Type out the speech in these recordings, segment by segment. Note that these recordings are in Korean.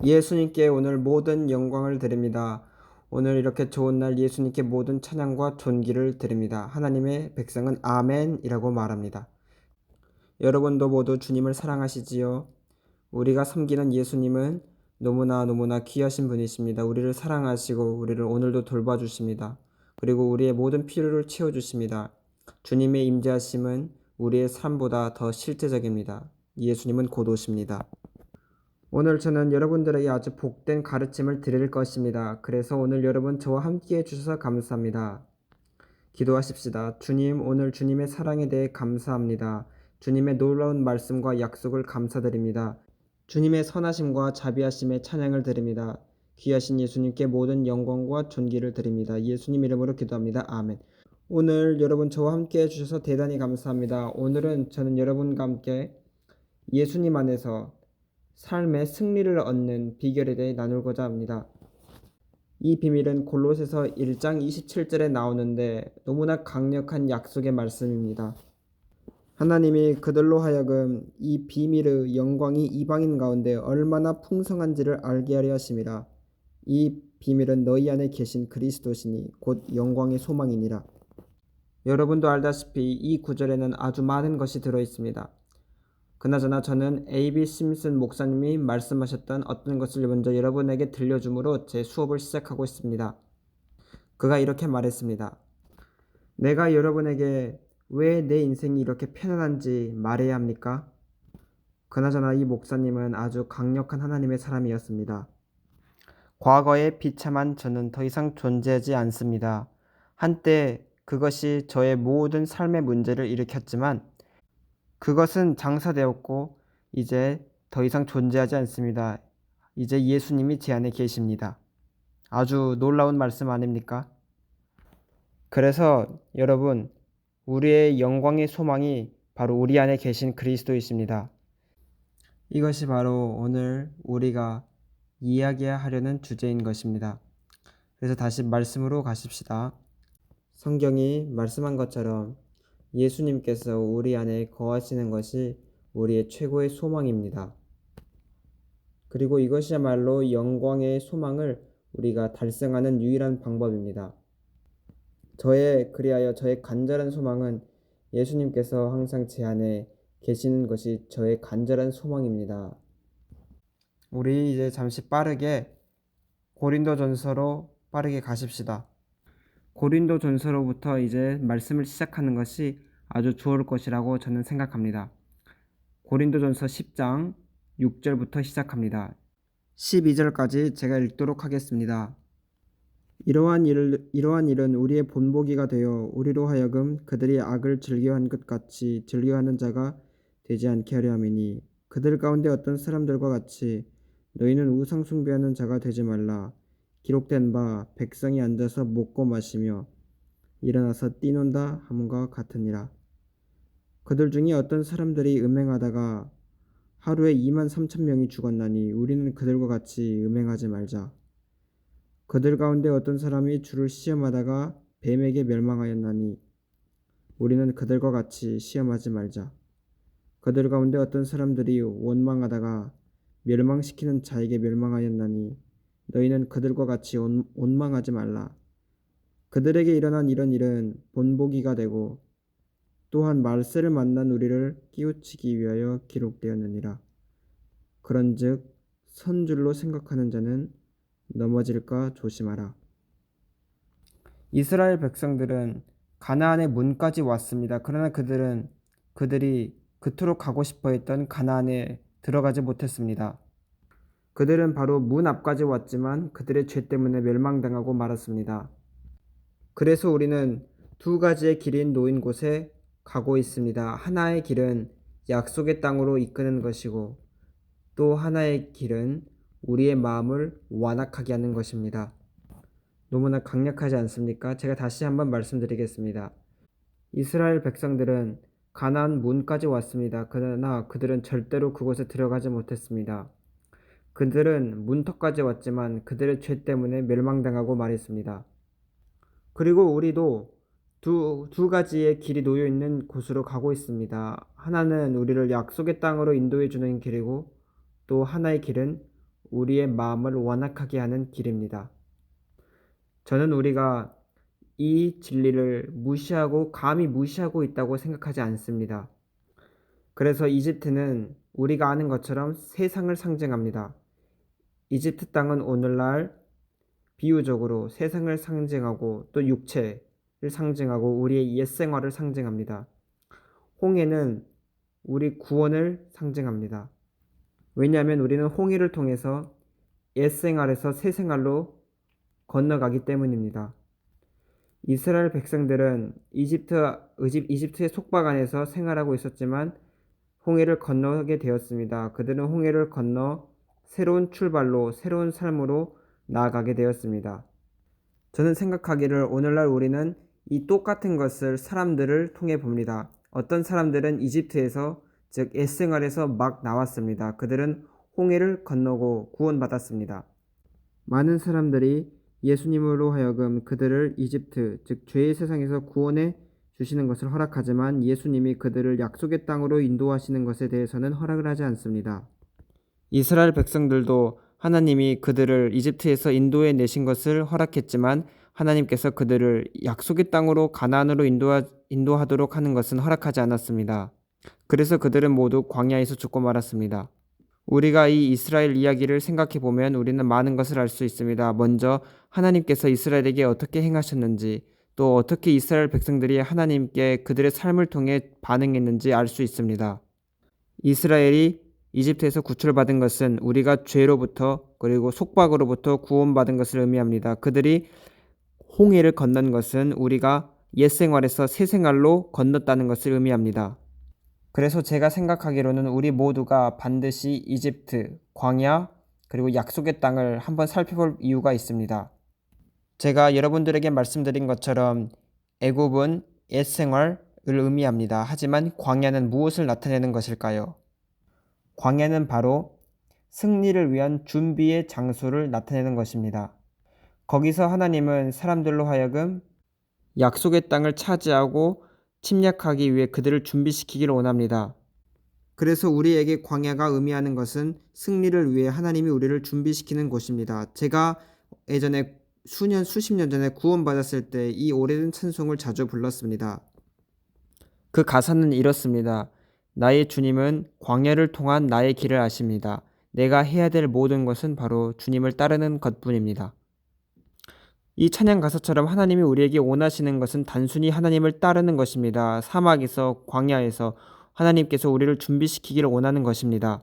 예수님께 오늘 모든 영광을 드립니다. 오늘 이렇게 좋은 날 예수님께 모든 찬양과 존귀를 드립니다. 하나님의 백성은 아멘이라고 말합니다. 여러분도 모두 주님을 사랑하시지요? 우리가 섬기는 예수님은 너무나 귀하신 분이십니다. 우리를 사랑하시고 우리를 오늘도 돌봐주십니다. 그리고 우리의 모든 필요를 채워주십니다. 주님의 임재하심은 우리의 삶보다 더 실제적입니다. 예수님은 곧 오십니다. 오늘 저는 여러분들에게 아주 복된 가르침을 드릴 것입니다. 그래서 오늘 여러분 저와 함께 해주셔서 감사합니다. 기도하십시다. 주님, 오늘 주님의 사랑에 대해 감사합니다. 주님의 놀라운 말씀과 약속을 감사드립니다. 주님의 선하심과 자비하심에 찬양을 드립니다. 귀하신 예수님께 모든 영광과 존귀를 드립니다. 예수님 이름으로 기도합니다. 아멘. 오늘 여러분 저와 함께 해주셔서 대단히 감사합니다. 오늘은 저는 여러분과 함께 예수님 안에서 삶의 승리를 얻는 비결에 대해 나누고자 합니다. 이 비밀은 골로새서 1장 27절에 나오는데 너무나 강력한 약속의 말씀입니다. 하나님이 그들로 하여금 이 비밀의 영광이 이방인 가운데 얼마나 풍성한지를 알게 하려 하심이라. 이 비밀은 너희 안에 계신 그리스도시니 곧 영광의 소망이니라. 여러분도 알다시피 이 구절에는 아주 많은 것이 들어있습니다. 그나저나 저는 A.B. 심슨 목사님이 말씀하셨던 어떤 것을 먼저 여러분에게 들려줌으로 제 수업을 시작하고 있습니다. 그가 이렇게 말했습니다. 내가 여러분에게 왜 내 인생이 이렇게 편안한지 말해야 합니까? 그나저나 이 목사님은 아주 강력한 하나님의 사람이었습니다. 과거에 비참한 저는 더 이상 존재하지 않습니다. 한때 그것이 저의 모든 삶의 문제를 일으켰지만 그것은 장사되었고 이제 더 이상 존재하지 않습니다. 이제 예수님이 제 안에 계십니다. 아주 놀라운 말씀 아닙니까? 그래서 여러분, 우리의 영광의 소망이 바로 우리 안에 계신 그리스도이십니다. 이것이 바로 오늘 우리가 이야기하려는 주제인 것입니다. 그래서 다시 말씀으로 가십시다. 성경이 말씀한 것처럼 예수님께서 우리 안에 거하시는 것이 우리의 최고의 소망입니다. 그리고 이것이야말로 영광의 소망을 우리가 달성하는 유일한 방법입니다. 그리하여 저의 간절한 소망은 예수님께서 항상 제 안에 계시는 것이 저의 간절한 소망입니다. 우리 이제 잠시 빠르게 고린도전서로 빠르게 가십시다. 고린도전서로부터 이제 말씀을 시작하는 것이 아주 좋을 것이라고 저는 생각합니다. 고린도전서 10장 6절부터 시작합니다. 12절까지 제가 읽도록 하겠습니다. 이러한 일은 우리의 본보기가 되어 우리로 하여금 그들이 악을 즐겨한 것 같이 즐겨하는 자가 되지 않게 하려 함이니 그들 가운데 어떤 사람들과 같이 너희는 우상 숭배하는 자가 되지 말라. 기록된 바 백성이 앉아서 먹고 마시며 일어나서 뛰논다 함과 같으니라. 그들 중에 어떤 사람들이 음행하다가 하루에 2만 3천 명이 죽었나니 우리는 그들과 같이 음행하지 말자. 그들 가운데 어떤 사람이 주를 시험하다가 뱀에게 멸망하였나니 우리는 그들과 같이 시험하지 말자. 그들 가운데 어떤 사람들이 원망하다가 멸망시키는 자에게 멸망하였나니 너희는 그들과 같이 원망하지 말라. 그들에게 일어난 이런 일은 본보기가 되고 또한 말세를 만난 우리를 깨우치기 위하여 기록되었느니라. 그런즉 선줄로 생각하는 자는 넘어질까 조심하라. 이스라엘 백성들은 가나안의 문까지 왔습니다. 그러나 그들이 그토록 가고 싶어 했던 가나안에 들어가지 못했습니다. 그들은 바로 문 앞까지 왔지만 그들의 죄 때문에 멸망당하고 말았습니다. 그래서 우리는 두 가지의 길이 놓인 곳에 가고 있습니다. 하나의 길은 약속의 땅으로 이끄는 것이고 또 하나의 길은 우리의 마음을 완악하게 하는 것입니다. 너무나 강력하지 않습니까? 제가 다시 한번 말씀드리겠습니다. 이스라엘 백성들은 가나안 문까지 왔습니다. 그러나 그들은 절대로 그곳에 들어가지 못했습니다. 그들은 문턱까지 왔지만 그들의 죄 때문에 멸망당하고 말했습니다. 그리고 우리도 두 가지의 길이 놓여 있는 곳으로 가고 있습니다. 하나는 우리를 약속의 땅으로 인도해 주는 길이고 또 하나의 길은 우리의 마음을 완악하게 하는 길입니다. 저는 우리가 이 진리를 무시하고 감히 무시하고 있다고 생각하지 않습니다. 그래서 이집트는 우리가 아는 것처럼 세상을 상징합니다. 이집트 땅은 오늘날 비유적으로 세상을 상징하고 또 육체를 상징하고 우리의 옛 생활을 상징합니다. 홍해는 우리 구원을 상징합니다. 왜냐하면 우리는 홍해를 통해서 옛 생활에서 새 생활로 건너가기 때문입니다. 이스라엘 백성들은 이집트의 속박 안에서 생활하고 있었지만 홍해를 건너게 되었습니다. 그들은 홍해를 건너 새로운 출발로 새로운 삶으로 나아가게 되었습니다. 저는 생각하기를 오늘날 우리는 이 똑같은 것을 사람들을 통해 봅니다. 어떤 사람들은 이집트에서 즉 옛생활에서 막 나왔습니다. 그들은 홍해를 건너고 구원받았습니다. 많은 사람들이 예수님으로 하여금 그들을 이집트 즉 죄의 세상에서 구원해 주시는 것을 허락하지만 예수님이 그들을 약속의 땅으로 인도하시는 것에 대해서는 허락을 하지 않습니다. 이스라엘 백성들도 하나님이 그들을 이집트에서 인도해 내신 것을 허락했지만 하나님께서 그들을 약속의 땅으로 가나안으로 인도하도록 하는 것은 허락하지 않았습니다. 그래서 그들은 모두 광야에서 죽고 말았습니다. 우리가 이 이스라엘 이야기를 생각해 보면 우리는 많은 것을 알 수 있습니다. 먼저 하나님께서 이스라엘에게 어떻게 행하셨는지, 또 어떻게 이스라엘 백성들이 하나님께 그들의 삶을 통해 반응했는지 알 수 있습니다. 이스라엘이 이집트에서 구출받은 것은 우리가 죄로부터 그리고 속박으로부터 구원받은 것을 의미합니다. 그들이 홍해를 건넌 것은 우리가 옛 생활에서 새 생활로 건넜다는 것을 의미합니다. 그래서 제가 생각하기로는 우리 모두가 반드시 이집트, 광야, 그리고 약속의 땅을 한번 살펴볼 이유가 있습니다. 제가 여러분들에게 말씀드린 것처럼 애굽은 옛 생활을 의미합니다. 하지만 광야는 무엇을 나타내는 것일까요? 광야는 바로 승리를 위한 준비의 장소를 나타내는 것입니다. 거기서 하나님은 사람들로 하여금 약속의 땅을 차지하고 침략하기 위해 그들을 준비시키기를 원합니다. 그래서 우리에게 광야가 의미하는 것은 승리를 위해 하나님이 우리를 준비시키는 곳입니다. 제가 예전에 수십 년 전에 구원받았을 때 이 오래된 찬송을 자주 불렀습니다. 그 가사는 이렇습니다. 나의 주님은 광야를 통한 나의 길을 아십니다. 내가 해야 될 모든 것은 바로 주님을 따르는 것뿐입니다. 이 찬양 가사처럼 하나님이 우리에게 원하시는 것은 단순히 하나님을 따르는 것입니다. 사막에서 광야에서 하나님께서 우리를 준비시키기를 원하는 것입니다.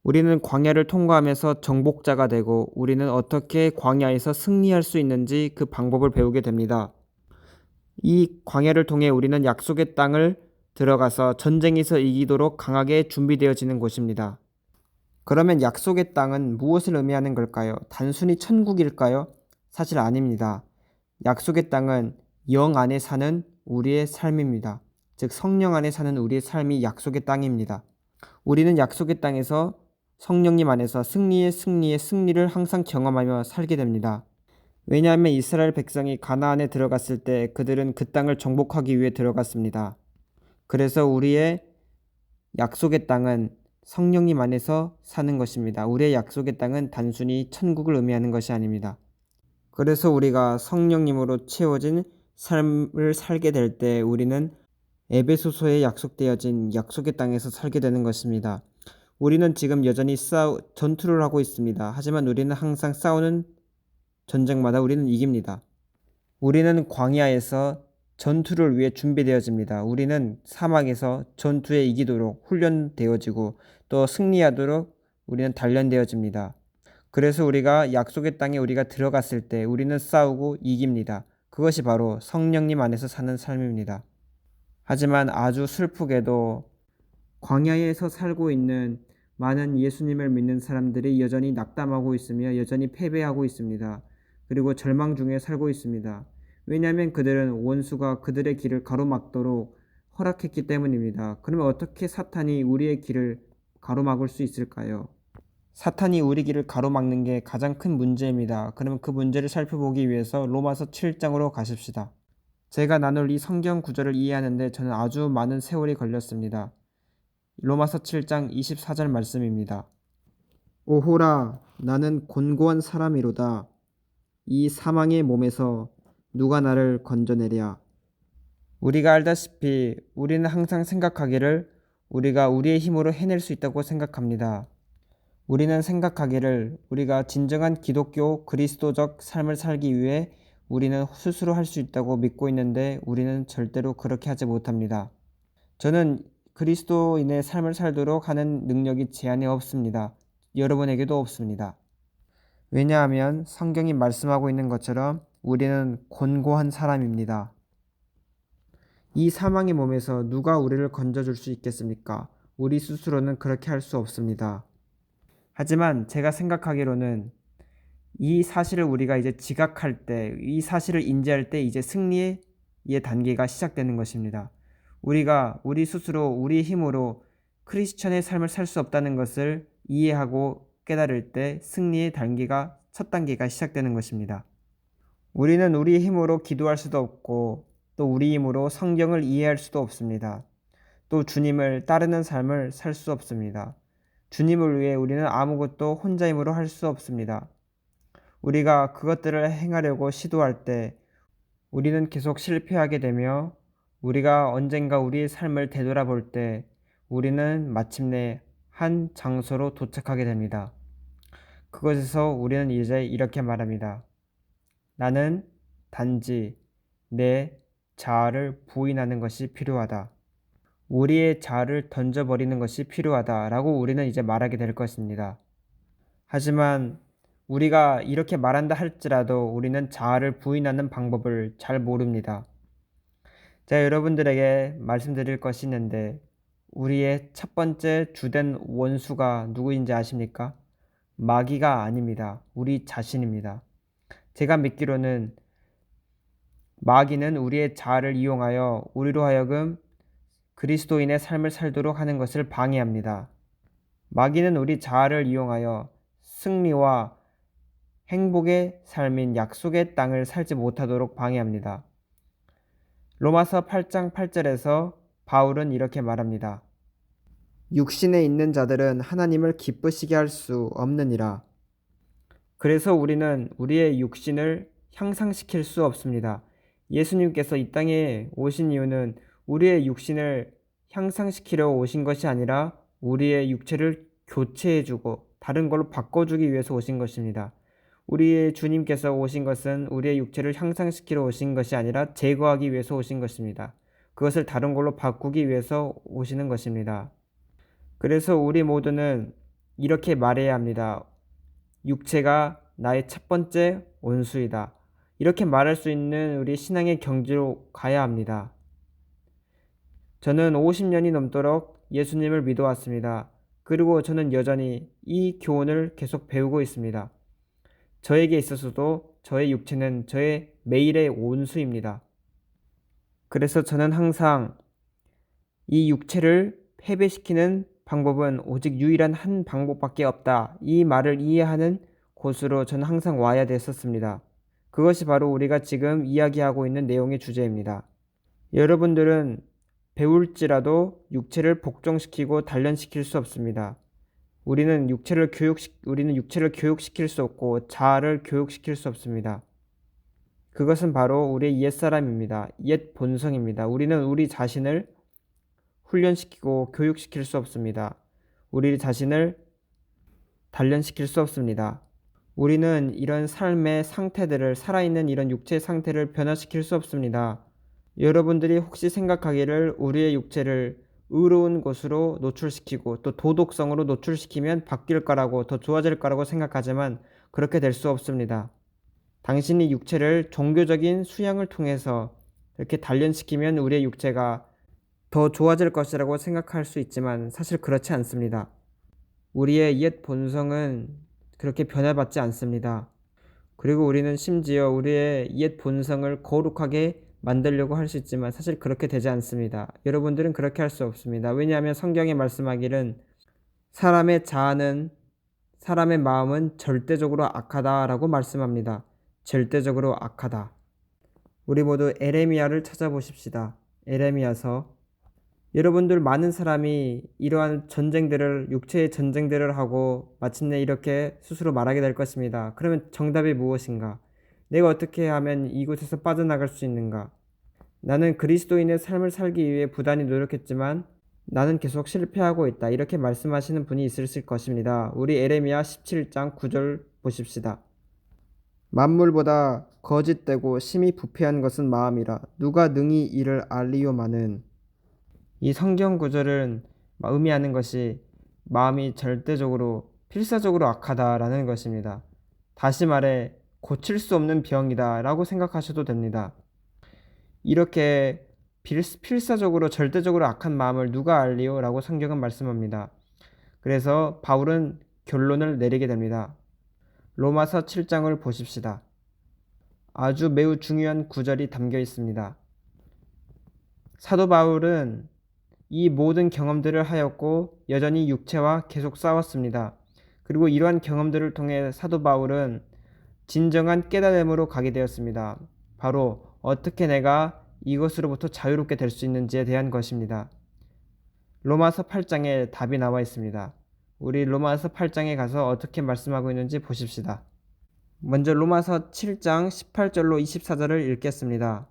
우리는 광야를 통과하면서 정복자가 되고 우리는 어떻게 광야에서 승리할 수 있는지 그 방법을 배우게 됩니다. 이 광야를 통해 우리는 약속의 땅을 들어가서 전쟁에서 이기도록 강하게 준비되어지는 곳입니다. 그러면 약속의 땅은 무엇을 의미하는 걸까요? 단순히 천국일까요? 사실 아닙니다. 약속의 땅은 영 안에 사는 우리의 삶입니다. 즉 성령 안에 사는 우리의 삶이 약속의 땅입니다. 우리는 약속의 땅에서 성령님 안에서 승리의 승리를 항상 경험하며 살게 됩니다. 왜냐하면 이스라엘 백성이 가나안에 들어갔을 때 그들은 그 땅을 정복하기 위해 들어갔습니다. 그래서 우리의 약속의 땅은 성령님 안에서 사는 것입니다. 우리의 약속의 땅은 단순히 천국을 의미하는 것이 아닙니다. 그래서 우리가 성령님으로 채워진 삶을 살게 될 때 우리는 에베소서에 약속되어진 약속의 땅에서 살게 되는 것입니다. 우리는 지금 여전히 전투를 하고 있습니다. 하지만 우리는 항상 싸우는 전쟁마다 우리는 이깁니다. 우리는 광야에서 전투를 위해 준비되어집니다. 우리는 사막에서 전투에 이기도록 훈련되어지고 또 승리하도록 우리는 단련되어집니다. 그래서 우리가 약속의 땅에 우리가 들어갔을 때 우리는 싸우고 이깁니다. 그것이 바로 성령님 안에서 사는 삶입니다. 하지만 아주 슬프게도 광야에서 살고 있는 많은 예수님을 믿는 사람들이 여전히 낙담하고 있으며 여전히 패배하고 있습니다. 그리고 절망 중에 살고 있습니다. 왜냐하면 그들은 원수가 그들의 길을 가로막도록 허락했기 때문입니다. 그러면 어떻게 사탄이 우리의 길을 가로막을 수 있을까요? 사탄이 우리 길을 가로막는 게 가장 큰 문제입니다. 그러면 그 문제를 살펴보기 위해서 로마서 7장으로 가십시다. 제가 나눌 이 성경 구절을 이해하는데 저는 아주 많은 세월이 걸렸습니다. 로마서 7장 24절 말씀입니다. 오호라, 나는 곤고한 사람이로다. 이 사망의 몸에서 누가 나를 건져내랴. 우리가 알다시피 우리는 항상 생각하기를 우리가 우리의 힘으로 해낼 수 있다고 생각합니다. 우리는 생각하기를 우리가 진정한 기독교 그리스도적 삶을 살기 위해 우리는 스스로 할 수 있다고 믿고 있는데 우리는 절대로 그렇게 하지 못합니다. 저는 그리스도인의 삶을 살도록 하는 능력이 제 안에 없습니다. 여러분에게도 없습니다. 왜냐하면 성경이 말씀하고 있는 것처럼 우리는 곤고한 사람입니다. 이 사망의 몸에서 누가 우리를 건져줄 수 있겠습니까? 우리 스스로는 그렇게 할 수 없습니다. 하지만 제가 생각하기로는 이 사실을 우리가 이제 지각할 때, 이 사실을 인지할 때 이제 승리의 단계가 시작되는 것입니다. 우리가 우리 스스로 우리 힘으로 크리스천의 삶을 살 수 없다는 것을 이해하고 깨달을 때 승리의 단계가 첫 단계가 시작되는 것입니다. 우리는 우리 힘으로 기도할 수도 없고 또 우리 힘으로 성경을 이해할 수도 없습니다. 또 주님을 따르는 삶을 살 수 없습니다. 주님을 위해 우리는 아무것도 혼자 힘으로 할 수 없습니다. 우리가 그것들을 행하려고 시도할 때 우리는 계속 실패하게 되며 우리가 언젠가 우리의 삶을 되돌아볼 때 우리는 마침내 한 장소로 도착하게 됩니다. 그곳에서 우리는 이제 이렇게 말합니다. 나는 단지 내 자아를 부인하는 것이 필요하다. 우리의 자아를 던져버리는 것이 필요하다라고 우리는 이제 말하게 될 것입니다. 하지만 우리가 이렇게 말한다 할지라도 우리는 자아를 부인하는 방법을 잘 모릅니다. 제가 여러분들에게 말씀드릴 것이 있는데 우리의 첫 번째 주된 원수가 누구인지 아십니까? 마귀가 아닙니다. 우리 자신입니다. 제가 믿기로는 마귀는 우리의 자아를 이용하여 우리로 하여금 그리스도인의 삶을 살도록 하는 것을 방해합니다. 마귀는 우리 자아를 이용하여 승리와 행복의 삶인 약속의 땅을 살지 못하도록 방해합니다. 로마서 8장 8절에서 바울은 이렇게 말합니다. 육신에 있는 자들은 하나님을 기쁘시게 할 수 없느니라. 그래서 우리는 우리의 육신을 향상시킬 수 없습니다. 예수님께서 이 땅에 오신 이유는 우리의 육신을 향상시키려 오신 것이 아니라 우리의 육체를 교체해주고 다른 걸로 바꿔주기 위해서 오신 것입니다. 우리의 주님께서 오신 것은 우리의 육체를 향상시키러 오신 것이 아니라 제거하기 위해서 오신 것입니다. 그것을 다른 걸로 바꾸기 위해서 오시는 것입니다. 그래서 우리 모두는 이렇게 말해야 합니다. 육체가 나의 첫 번째 원수이다. 이렇게 말할 수 있는 우리 신앙의 경지로 가야 합니다. 저는 50년이 넘도록 예수님을 믿어왔습니다. 그리고 저는 여전히 이 교훈을 계속 배우고 있습니다. 저에게 있어서도 저의 육체는 저의 매일의 원수입니다. 그래서 저는 항상 이 육체를 패배시키는 방법은 오직 유일한 한 방법밖에 없다. 이 말을 이해하는 곳으로 저는 항상 와야 됐었습니다. 그것이 바로 우리가 지금 이야기하고 있는 내용의 주제입니다. 여러분들은 배울지라도 육체를 복종시키고 단련시킬 수 없습니다. 우리는 육체를 교육시킬 수 없고 자아를 교육시킬 수 없습니다. 그것은 바로 우리의 옛사람입니다. 옛 본성입니다. 우리는 우리 자신을 훈련시키고 교육시킬 수 없습니다. 우리 자신을 단련시킬 수 없습니다. 우리는 이런 삶의 상태들을 살아있는 이런 육체의 상태를 변화시킬 수 없습니다. 여러분들이 혹시 생각하기를 우리의 육체를 의로운 것으로 노출시키고 또 도덕성으로 노출시키면 바뀔 거라고 더 좋아질 거라고 생각하지만 그렇게 될 수 없습니다. 당신이 육체를 종교적인 수양을 통해서 이렇게 단련시키면 우리의 육체가 더 좋아질 것이라고 생각할 수 있지만 사실 그렇지 않습니다. 우리의 옛 본성은 그렇게 변화받지 않습니다. 그리고 우리는 심지어 우리의 옛 본성을 거룩하게 만들려고 할 수 있지만 사실 그렇게 되지 않습니다. 여러분들은 그렇게 할 수 없습니다. 왜냐하면 성경에 말씀하기는 사람의 자아는 사람의 마음은 절대적으로 악하다라고 말씀합니다. 절대적으로 악하다. 우리 모두 에레미야를 찾아보십시다. 에레미야서 여러분들 많은 사람이 이러한 전쟁들을, 육체의 전쟁들을 하고 마침내 이렇게 스스로 말하게 될 것입니다. 그러면 정답이 무엇인가? 내가 어떻게 하면 이곳에서 빠져나갈 수 있는가? 나는 그리스도인의 삶을 살기 위해 부단히 노력했지만 나는 계속 실패하고 있다. 이렇게 말씀하시는 분이 있으실 것입니다. 우리 에레미야 17장 9절 보십시다. 만물보다 거짓되고 심히 부패한 것은 마음이라 누가 능히 이를 알리요마는. 이 성경 구절은 의미하는 것이 마음이 절대적으로 필사적으로 악하다라는 것입니다. 다시 말해 고칠 수 없는 병이다 라고 생각하셔도 됩니다. 이렇게 필사적으로 절대적으로 악한 마음을 누가 알리요? 라고 성경은 말씀합니다. 그래서 바울은 결론을 내리게 됩니다. 로마서 7장을 보십시다. 아주 매우 중요한 구절이 담겨 있습니다. 사도 바울은 이 모든 경험들을 하였고 여전히 육체와 계속 싸웠습니다. 그리고 이러한 경험들을 통해 사도 바울은 진정한 깨달음으로 가게 되었습니다. 바로 어떻게 내가 이것으로부터 자유롭게 될 수 있는지에 대한 것입니다. 로마서 8장에 답이 나와 있습니다. 우리 로마서 8장에 가서 어떻게 말씀하고 있는지 보십시다. 먼저 로마서 7장 18절로 24절을 읽겠습니다.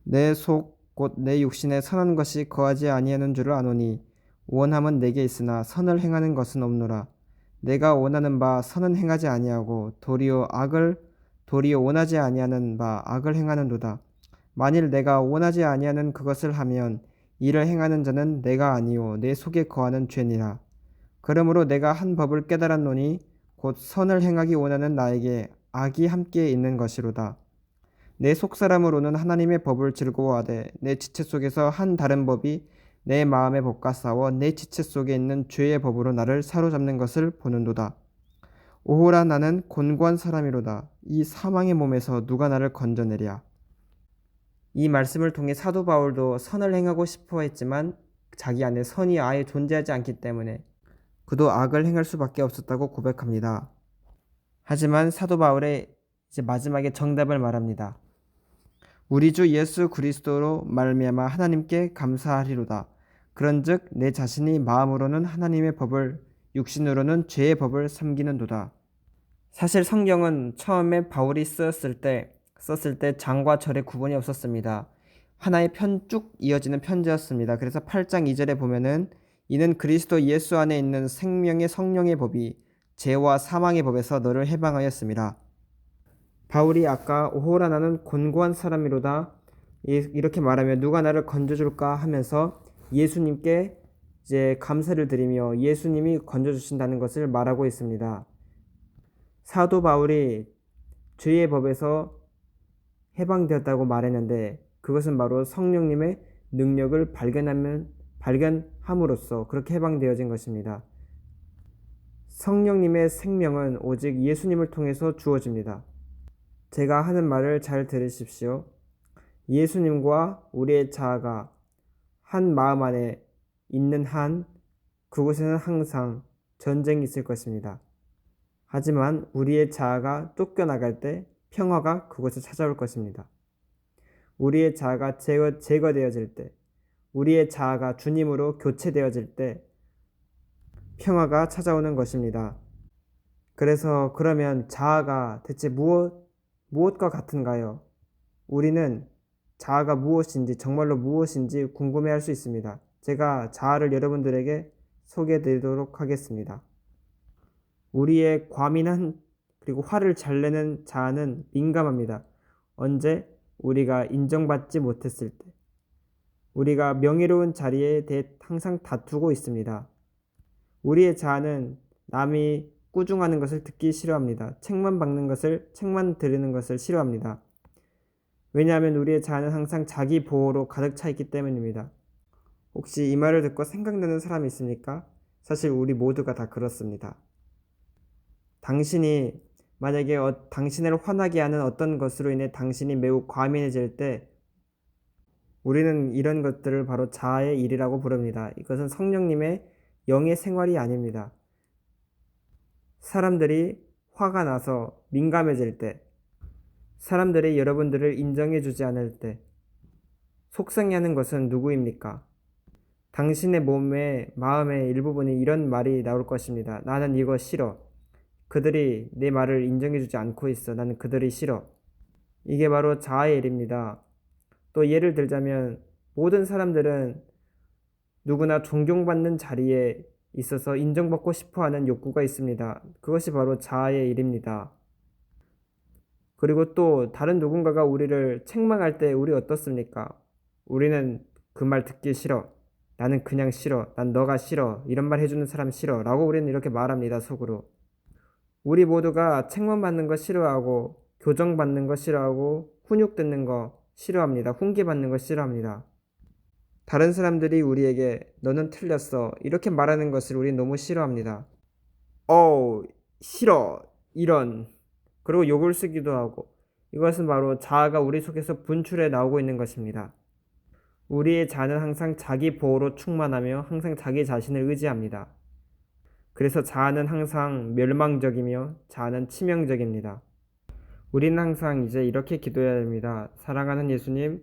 내 속 곧 내 육신에 선한 것이 거하지 아니하는 줄을 아노니 원함은 내게 있으나 선을 행하는 것은 없노라. 내가 원하는 바 선은 행하지 아니하고 도리어 원하지 아니하는 바 악을 행하는도다. 만일 내가 원하지 아니하는 그것을 하면 이를 행하는 자는 내가 아니요 내 속에 거하는 죄니라. 그러므로 내가 한 법을 깨달았노니 곧 선을 행하기 원하는 나에게 악이 함께 있는 것이로다. 내 속사람으로는 하나님의 법을 즐거워하되 내 지체 속에서 한 다른 법이 내 마음의 법과 싸워 내 지체 속에 있는 죄의 법으로 나를 사로잡는 것을 보는도다. 오호라 나는 곤고한 사람이로다. 이 사망의 몸에서 누가 나를 건져내랴. 이 말씀을 통해 사도 바울도 선을 행하고 싶어 했지만 자기 안에 선이 아예 존재하지 않기 때문에 그도 악을 행할 수밖에 없었다고 고백합니다. 하지만 사도 바울의 이제 마지막에 정답을 말합니다. 우리 주 예수 그리스도로 말미암아 하나님께 감사하리로다. 그런즉 내 자신이 마음으로는 하나님의 법을 육신으로는 죄의 법을 섬기는도다. 사실 성경은 처음에 바울이 썼을 때 장과 절의 구분이 없었습니다. 하나의 쭉 이어지는 편지였습니다. 그래서 8장 2절에 보면은 이는 그리스도 예수 안에 있는 생명의 성령의 법이 죄와 사망의 법에서 너를 해방하였습니다. 바울이 아까 오호라 나는 곤고한 사람이로다 이렇게 말하며 누가 나를 건져줄까 하면서 예수님께 이제 감사를 드리며 예수님이 건져주신다는 것을 말하고 있습니다. 사도 바울이 죄의 법에서 해방되었다고 말했는데 그것은 바로 성령님의 능력을 발견함으로써 그렇게 해방되어진 것입니다. 성령님의 생명은 오직 예수님을 통해서 주어집니다. 제가 하는 말을 잘 들으십시오. 예수님과 우리의 자아가 한 마음 안에 있는 한 그곳에는 항상 전쟁이 있을 것입니다. 하지만 우리의 자아가 쫓겨나갈 때 평화가 그곳에 찾아올 것입니다. 우리의 자아가 제거되어질 때, 우리의 자아가 주님으로 교체되어질 때 평화가 찾아오는 것입니다. 그래서 그러면 자아가 대체 무엇과 같은가요? 우리는 자아가 무엇인지 정말로 무엇인지 궁금해할 수 있습니다. 제가 자아를 여러분들에게 소개해 드리도록 하겠습니다. 우리의 과민한 그리고 화를 잘 내는 자아는 민감합니다. 언제? 우리가 인정받지 못했을 때. 우리가 명예로운 자리에 대해 항상 다투고 있습니다. 우리의 자아는 남이 꾸중하는 것을 듣기 싫어합니다. 책만 들으는 것을 싫어합니다. 왜냐하면 우리의 자아는 항상 자기 보호로 가득 차 있기 때문입니다. 혹시 이 말을 듣고 생각나는 사람이 있습니까? 사실 우리 모두가 다 그렇습니다. 당신이 만약에 당신을 화나게 하는 어떤 것으로 인해 당신이 매우 과민해질 때 우리는 이런 것들을 바로 자아의 일이라고 부릅니다. 이것은 성령님의 영의 생활이 아닙니다. 사람들이 화가 나서 민감해질 때, 사람들이 여러분들을 인정해주지 않을 때 속상해하는 것은 누구입니까? 당신의 몸의 마음의 일부분이 이런 말이 나올 것입니다. 나는 이거 싫어. 그들이 내 말을 인정해주지 않고 있어. 나는 그들이 싫어. 이게 바로 자아의 일입니다. 또 예를 들자면 모든 사람들은 누구나 존경받는 자리에 있어서 인정받고 싶어 하는 욕구가 있습니다. 그것이 바로 자아의 일입니다. 그리고 또 다른 누군가가 우리를 책망할 때 우리 어떻습니까? 우리는 그 말 듣기 싫어. 나는 그냥 싫어. 난 너가 싫어. 이런 말 해주는 사람 싫어. 라고 우리는 이렇게 말합니다, 속으로. 우리 모두가 책망받는 거 싫어하고, 교정받는 거 싫어하고, 훈육듣는 거 싫어합니다. 훈계받는 거 싫어합니다. 다른 사람들이 우리에게 너는 틀렸어. 이렇게 말하는 것을 우리 너무 싫어합니다. 싫어. 이런. 그리고 욕을 쓰기도 하고. 이것은 바로 자아가 우리 속에서 분출해 나오고 있는 것입니다. 우리의 자아는 항상 자기 보호로 충만하며 항상 자기 자신을 의지합니다. 그래서 자아는 항상 멸망적이며 자아는 치명적입니다. 우리는 항상 이제 이렇게 기도해야 됩니다. 사랑하는 예수님,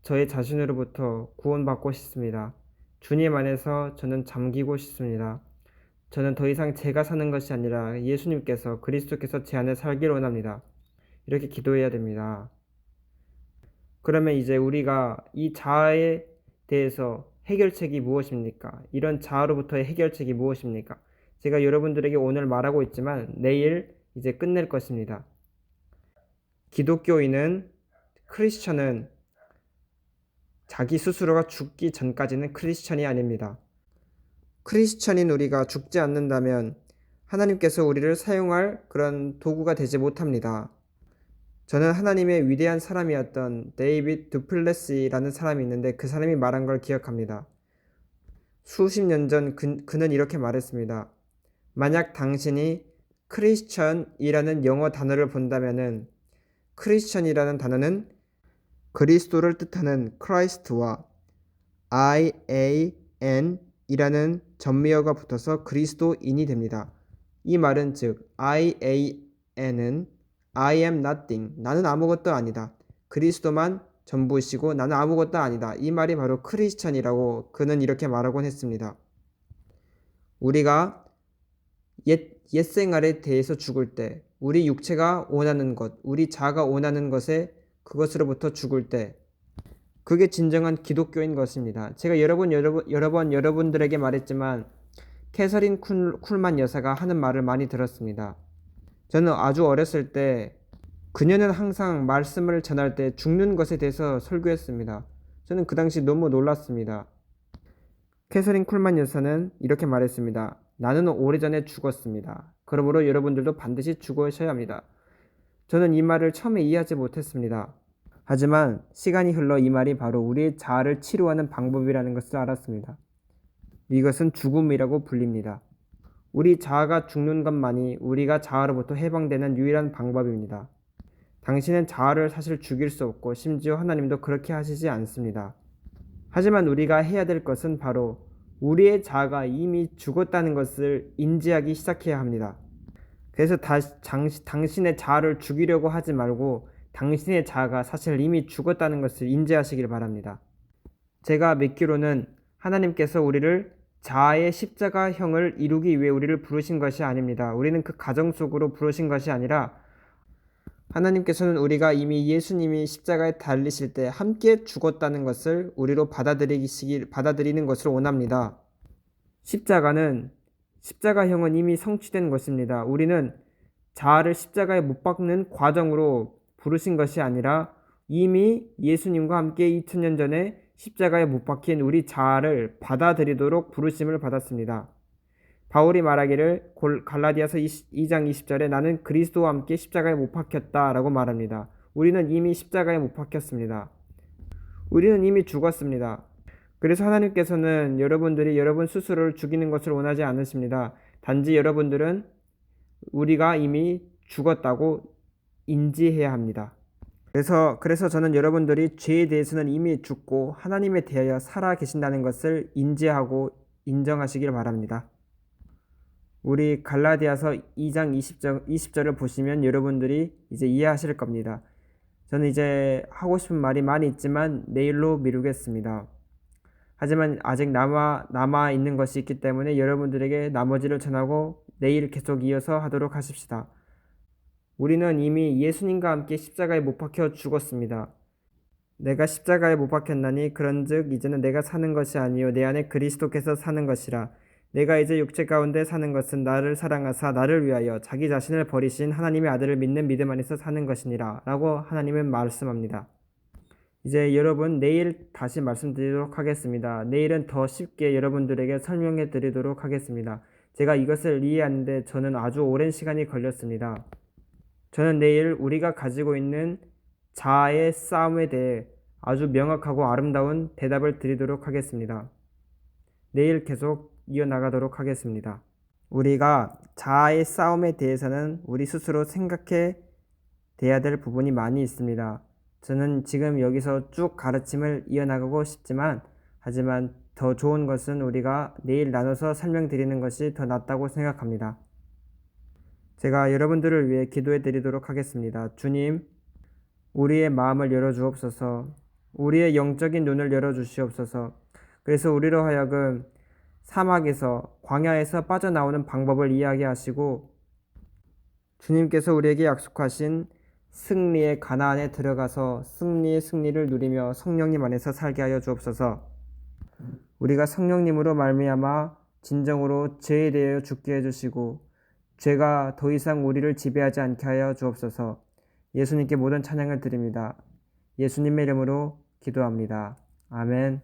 저의 자신으로부터 구원받고 싶습니다. 주님 안에서 저는 잠기고 싶습니다. 저는 더 이상 제가 사는 것이 아니라 예수님께서 그리스도께서 제 안에 살기를 원합니다. 이렇게 기도해야 됩니다. 그러면 이제 우리가 이 자아에 대해서 해결책이 무엇입니까? 이런 자아로부터의 해결책이 무엇입니까? 제가 여러분들에게 오늘 말하고 있지만 내일 이제 끝낼 것입니다. 기독교인은 크리스천은 자기 스스로가 죽기 전까지는 크리스천이 아닙니다. 크리스천인 우리가 죽지 않는다면 하나님께서 우리를 사용할 그런 도구가 되지 못합니다. 저는 하나님의 위대한 사람이었던 데이빗 두플레시라는 사람이 있는데 그 사람이 말한 걸 기억합니다. 수십 년 전 그는 이렇게 말했습니다. 만약 당신이 크리스천이라는 영어 단어를 본다면은 크리스천이라는 단어는 그리스도를 뜻하는 크라이스트와 IAN 이라는 전미어가 붙어서 그리스도인이 됩니다. 이 말은 즉 IAN은 I am nothing, 나는 아무것도 아니다. 그리스도만 전부시고 나는 아무것도 아니다. 이 말이 바로 크리스천이라고 그는 이렇게 말하곤 했습니다. 우리가 옛 생활에 대해서 죽을 때 우리 육체가 원하는 것, 우리 자아가 원하는 것에 그것으로부터 죽을 때 그게 진정한 기독교인 것입니다. 제가 여러 번 여러분들에게 말했지만 캐서린 쿨만 여사가 하는 말을 많이 들었습니다. 저는 아주 어렸을 때 그녀는 항상 말씀을 전할 때 죽는 것에 대해서 설교했습니다. 저는 그 당시 너무 놀랐습니다. 캐서린 쿨만 여사는 이렇게 말했습니다. 나는 오래전에 죽었습니다. 그러므로 여러분들도 반드시 죽으셔야 합니다. 저는 이 말을 처음에 이해하지 못했습니다. 하지만 시간이 흘러 이 말이 바로 우리의 자아를 치료하는 방법이라는 것을 알았습니다. 이것은 죽음이라고 불립니다. 우리 자아가 죽는 것만이 우리가 자아로부터 해방되는 유일한 방법입니다. 당신은 자아를 사실 죽일 수 없고 심지어 하나님도 그렇게 하시지 않습니다. 하지만 우리가 해야 될 것은 바로 우리의 자아가 이미 죽었다는 것을 인지하기 시작해야 합니다. 그래서 당신의 자아를 죽이려고 하지 말고 당신의 자아가 사실 이미 죽었다는 것을 인지하시길 바랍니다. 제가 믿기로는 하나님께서 우리를 자아의 십자가형을 이루기 위해 우리를 부르신 것이 아닙니다. 우리는 그 가정 속으로 부르신 것이 아니라 하나님께서는 우리가 이미 예수님이 십자가에 달리실 때 함께 죽었다는 것을 우리로 받아들이는 것을 원합니다. 십자가형은 이미 성취된 것입니다. 우리는 자아를 십자가에 못 박는 과정으로 부르신 것이 아니라 이미 예수님과 함께 2000년 전에 십자가에 못 박힌 우리 자아를 받아들이도록 부르심을 받았습니다. 바울이 말하기를 갈라디아서 2장 20절에 나는 그리스도와 함께 십자가에 못 박혔다 라고 말합니다. 우리는 이미 십자가에 못 박혔습니다. 우리는 이미 죽었습니다. 그래서 하나님께서는 여러분들이 여러분 스스로를 죽이는 것을 원하지 않으십니다. 단지 여러분들은 우리가 이미 죽었다고 인지해야 합니다. 그래서 저는 여러분들이 죄에 대해서는 이미 죽고 하나님에 대하여 살아 계신다는 것을 인지하고 인정하시길 바랍니다. 우리 갈라디아서 2장 20절을 보시면 여러분들이 이제 이해하실 겁니다. 저는 이제 하고 싶은 말이 많이 있지만 내일로 미루겠습니다. 하지만 아직 남아 있는 것이 있기 때문에 여러분들에게 나머지를 전하고 내일 계속 이어서 하도록 하십시다. 우리는 이미 예수님과 함께 십자가에 못 박혀 죽었습니다. 내가 십자가에 못 박혔나니 그런즉 이제는 내가 사는 것이 아니요 내 안에 그리스도께서 사는 것이라. 내가 이제 육체 가운데 사는 것은 나를 사랑하사 나를 위하여 자기 자신을 버리신 하나님의 아들을 믿는 믿음 안에서 사는 것이니라 라고 하나님은 말씀합니다. 이제 여러분 내일 다시 말씀드리도록 하겠습니다. 내일은 더 쉽게 여러분들에게 설명해 드리도록 하겠습니다. 제가 이것을 이해하는데 저는 아주 오랜 시간이 걸렸습니다. 저는 내일 우리가 가지고 있는 자아의 싸움에 대해 아주 명확하고 아름다운 대답을 드리도록 하겠습니다. 내일 계속 이어나가도록 하겠습니다. 우리가 자아의 싸움에 대해서는 우리 스스로 생각해 돼야 될 부분이 많이 있습니다. 저는 지금 여기서 쭉 가르침을 이어나가고 싶지만 하지만 더 좋은 것은 우리가 내일 나눠서 설명드리는 것이 더 낫다고 생각합니다. 제가 여러분들을 위해 기도해 드리도록 하겠습니다. 주님, 우리의 마음을 열어주옵소서. 우리의 영적인 눈을 열어주시옵소서. 그래서 우리로 하여금 사막에서 광야에서 빠져나오는 방법을 이야기하시고 주님께서 우리에게 약속하신 승리의 가나안에 들어가서 승리의 승리를 누리며 성령님 안에서 살게 하여 주옵소서. 우리가 성령님으로 말미암아 진정으로 죄에 대하여 죽게 해주시고 죄가 더 이상 우리를 지배하지 않게 하여 주옵소서. 예수님께 모든 찬양을 드립니다. 예수님의 이름으로 기도합니다. 아멘.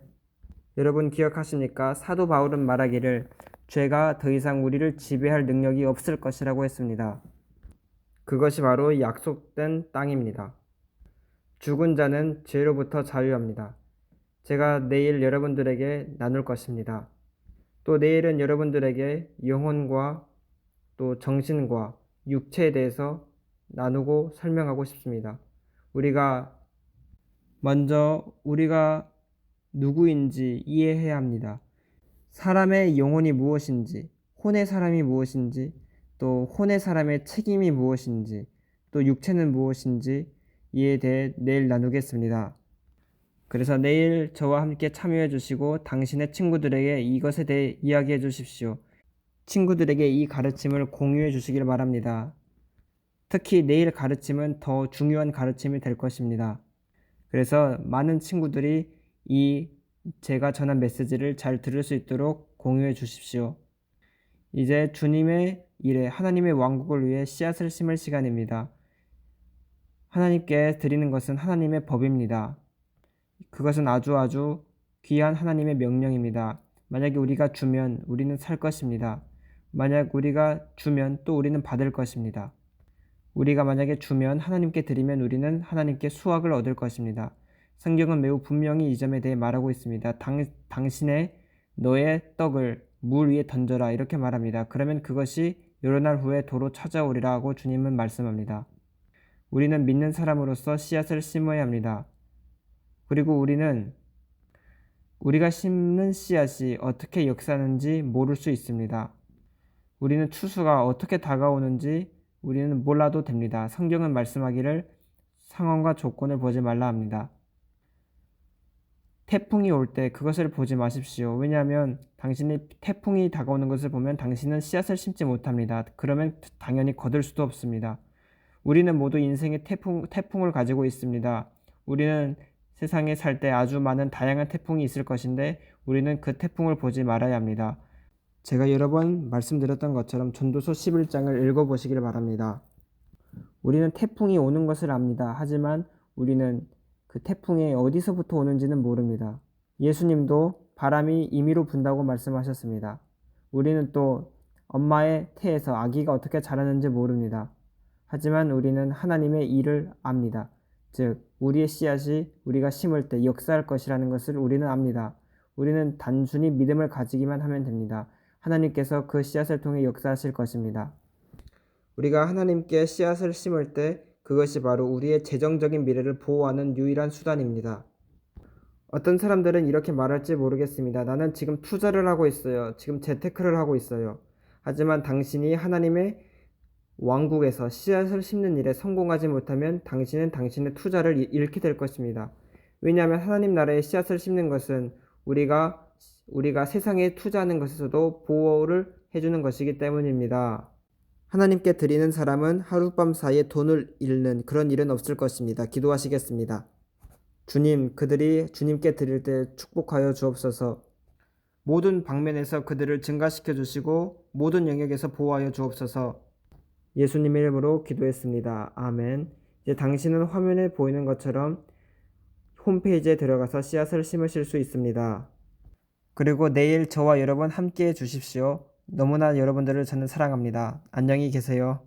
여러분 기억하십니까? 사도 바울은 말하기를 죄가 더 이상 우리를 지배할 능력이 없을 것이라고 했습니다. 그것이 바로 약속된 땅입니다. 죽은 자는 죄로부터 자유합니다. 제가 내일 여러분들에게 나눌 것입니다. 또 내일은 여러분들에게 영혼과 또 정신과 육체에 대해서 나누고 설명하고 싶습니다. 먼저 우리가 누구인지 이해해야 합니다. 사람의 영혼이 무엇인지, 혼의 사람이 무엇인지, 또 혼의 사람의 책임이 무엇인지, 또 육체는 무엇인지 이에 대해 내일 나누겠습니다. 그래서 내일 저와 함께 참여해 주시고 당신의 친구들에게 이것에 대해 이야기해 주십시오. 친구들에게 이 가르침을 공유해 주시길 바랍니다. 특히 내일 가르침은 더 중요한 가르침이 될 것입니다. 그래서 많은 친구들이 제가 전한 메시지를 잘 들을 수 있도록 공유해 주십시오. 이제 주님의 일에 하나님의 왕국을 위해 씨앗을 심을 시간입니다. 하나님께 드리는 것은 하나님의 법입니다. 그것은 아주 귀한 하나님의 명령입니다. 만약에 우리가 주면 우리는 살 것입니다. 만약 우리가 주면 또 우리는 받을 것입니다. 우리가 만약에 주면 하나님께 드리면 우리는 하나님께 수확을 얻을 것입니다. 성경은 매우 분명히 이 점에 대해 말하고 있습니다. 당신의 너의 떡을 물 위에 던져라 이렇게 말합니다. 그러면 그것이 여러 날 후에 도로 찾아오리라 하고 주님은 말씀합니다. 우리는 믿는 사람으로서 씨앗을 심어야 합니다. 그리고 우리가 심는 씨앗이 어떻게 역사하는지 모를 수 있습니다. 우리는 추수가 어떻게 다가오는지 우리는 몰라도 됩니다. 성경은 말씀하기를 상황과 조건을 보지 말라 합니다. 태풍이 올 때 그것을 보지 마십시오. 왜냐하면 당신이 태풍이 다가오는 것을 보면 당신은 씨앗을 심지 못합니다. 그러면 당연히 거둘 수도 없습니다. 우리는 모두 인생의 태풍을 가지고 있습니다. 우리는 세상에 살 때 아주 많은 다양한 태풍이 있을 것인데 우리는 그 태풍을 보지 말아야 합니다. 제가 여러 번 말씀드렸던 것처럼 전도서 11장을 읽어보시길 바랍니다. 우리는 태풍이 오는 것을 압니다. 하지만 우리는 그 태풍이 어디서부터 오는지는 모릅니다. 예수님도 바람이 임의로 분다고 말씀하셨습니다. 우리는 또 엄마의 태에서 아기가 어떻게 자라는지 모릅니다. 하지만 우리는 하나님의 일을 압니다. 즉 우리의 씨앗이 우리가 심을 때 역사할 것이라는 것을 우리는 압니다. 우리는 단순히 믿음을 가지기만 하면 됩니다. 하나님께서 그 씨앗을 통해 역사하실 것입니다. 우리가 하나님께 씨앗을 심을 때 그것이 바로 우리의 재정적인 미래를 보호하는 유일한 수단입니다. 어떤 사람들은 이렇게 말할지 모르겠습니다. 나는 지금 투자를 하고 있어요. 지금 재테크를 하고 있어요. 하지만 당신이 하나님의 왕국에서 씨앗을 심는 일에 성공하지 못하면 당신은 당신의 투자를 잃게 될 것입니다. 왜냐하면 하나님 나라의 씨앗을 심는 것은 우리가 세상에 투자하는 것에서도 보호를 해주는 것이기 때문입니다. 하나님께 드리는 사람은 하룻밤 사이에 돈을 잃는 그런 일은 없을 것입니다. 기도하시겠습니다. 주님, 그들이 주님께 드릴 때 축복하여 주옵소서. 모든 방면에서 그들을 증가시켜 주시고 모든 영역에서 보호하여 주옵소서. 예수님의 이름으로 기도했습니다. 아멘. 이제 당신은 화면에 보이는 것처럼 홈페이지에 들어가서 씨앗을 심으실 수 있습니다. 그리고 내일 저와 여러분 함께 해 주십시오. 너무나 여러분들을 저는 사랑합니다. 안녕히 계세요.